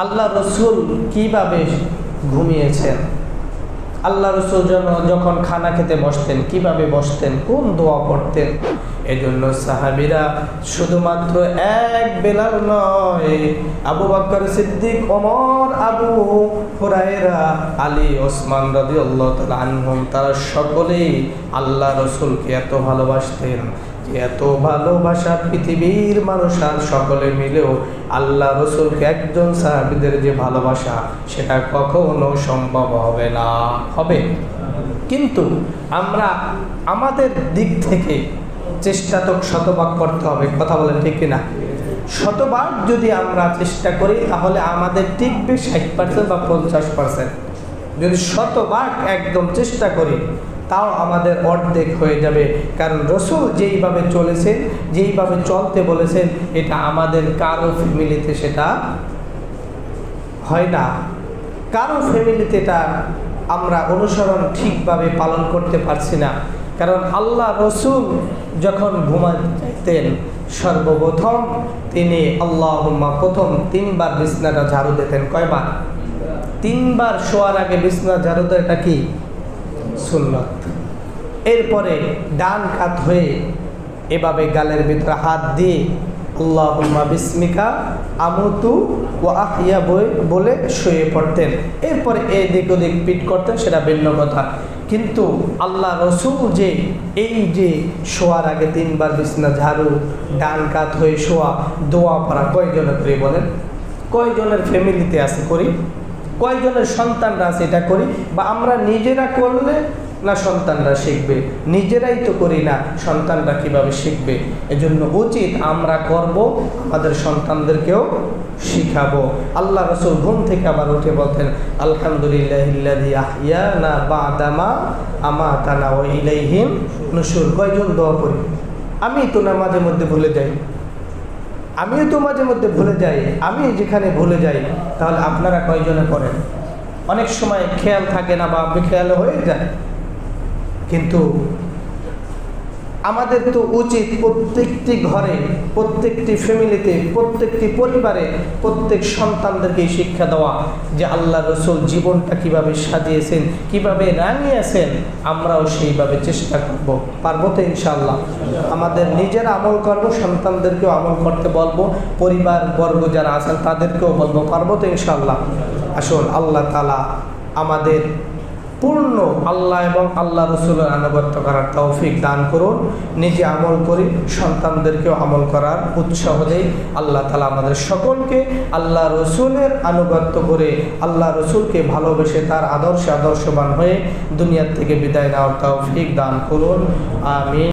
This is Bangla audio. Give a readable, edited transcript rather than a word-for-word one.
আল্লাহ রসুল কিভাবে ঘুমিয়েছেন, আল্লাহ রসুল যখন খানা খেতে বসতেন কিভাবে বসতেন, কোন দোয়া পড়তেন। এজন্য সাহাবীরা শুধুমাত্র এক বেলাল নয়, আবু বকর সিদ্দিক, ওমর, আবু হুরায়রা, আলী, ওসমান রাদিয়াল্লাহু তাআলা আনহুম, তারা সকলেই আল্লাহ রসুলকে এত ভালোবাসতেন। এত ভালোবাসা পৃথিবীর মানুষ আর সকলে মিলেও আল্লাহ রসুলকে একজন সাহাবীদের যে ভালোবাসা সেটা কখনো সম্ভব হবে না, হবে। কিন্তু আমরা আমাদের দিক থেকে চেষ্টা তো শতভাগ করতে হবে, কথা বলেন ঠিক কিনা? শতভাগ যদি আমরা চেষ্টা করি তাহলে আমাদের টিকবে 60% বা 50%। যদি শতভাগ একদম চেষ্টা করি তাও আমাদের অর্ধেক হয়ে যাবে। কারণ রসুল যেইভাবে চলেছেন, যেইভাবে চলতে বলেছেন, এটা আমাদের কারো ফ্যামিলিতে সেটা হয় না। কারো ফ্যামিলিতে এটা আমরা অনুসরণ ঠিকভাবে পালন করতে পারছি না। কারণ আল্লাহ রসুল যখন ঘুমাতেন সর্বপ্রথম তিনি আল্লাহুম্মা প্রথম 3 বার বিছনাটা ঝাড়ু দিতেন। কয়বার? 3 বার। শোয়ার আগে বিছনা ঝাড়ু দেওয়া এটা কি? সুন্নত। এরপরে ডান কাত হয়ে এভাবে গালের ভিতরে হাত দিয়ে আল্লাহুম্মা বিসমিকা আমুতু ওয়া আহইয়া বলে শুয়ে পড়তেন। এরপরে এদিক ওদিক পিট করতেন, সেটা ভিন্ন কথা। কিন্তু আল্লাহ রসুল যে এই যে শোয়ার আগে 3 বার বিছনা ঝাড়ু, ডান কাত হয়ে শোয়া, দোয়া পড়া কয়জনের করি বলেন? কয়জনের ফ্যামিলিতে আছে করি? কয়জনের সন্তানরা আছে এটা করি? বা আমরা নিজেরা করলে না সন্তানরা শিখবে? নিজেরাই তো করি না, সন্তানরা কিভাবে শিখবে? এজন্য উচিত আমরা করব, আমাদের সন্তানদেরকেও শিখাবো। আল্লাহ রসুল ঘুম থেকে আবার উঠে বলতেন আলহামদুলিল্লাহিল্লাযী আহইয়ানা বা'দা মা আমাতানা ওয়া ইলাইহিন নুশুর। কয়জন দোয়া করি? আমি তো না মাঝে মধ্যে ভুলে যাই, আমিও তো মাঝে মধ্যে ভুলে যাই। আমি যেখানে ভুলে যাই তাহলে আপনারা কয়জনে করেন? অনেক সময় খেয়াল থাকে না বা বেখেয়াল হয়ে যায়। কিন্তু আমাদের তো উচিত প্রত্যেকটি ঘরে, প্রত্যেকটি ফ্যামিলিতে, প্রত্যেকটি পরিবারে প্রত্যেক সন্তানদেরকে শিক্ষা দেওয়া যে আল্লাহ রসুল জীবনটা কিভাবে সাজিয়েছেন, কিভাবে রাঙিয়েছেন, আমরাও সেইভাবে চেষ্টা করব। পারবো তো ইনশাআল্লাহ? আমাদের নিজেরা আমল করব, সন্তানদেরকেও আমল করতে বলবো, পরিবার বর্গ যারা আছেন তাদেরকেও বলবো। পারবো তো ইনশাআল্লাহ? আসুন আল্লাহ তাআলা আমাদের পূর্ণ আল্লাহ এবং আল্লাহ রসুলের আনুগত্য করার তৌফিক দান করুন। নিজে আমল করি, সন্তানদেরকেও আমল করার উৎসাহ দেই। আল্লাহ তাআলা আমাদের সকলকে আল্লাহ রসুলের আনুগত্য করে, আল্লাহ রসুলকে ভালোবেসে তার আদর্শবান হয়ে দুনিয়ার থেকে বিদায় নেওয়ার তৌফিক দান করুন। আমিন।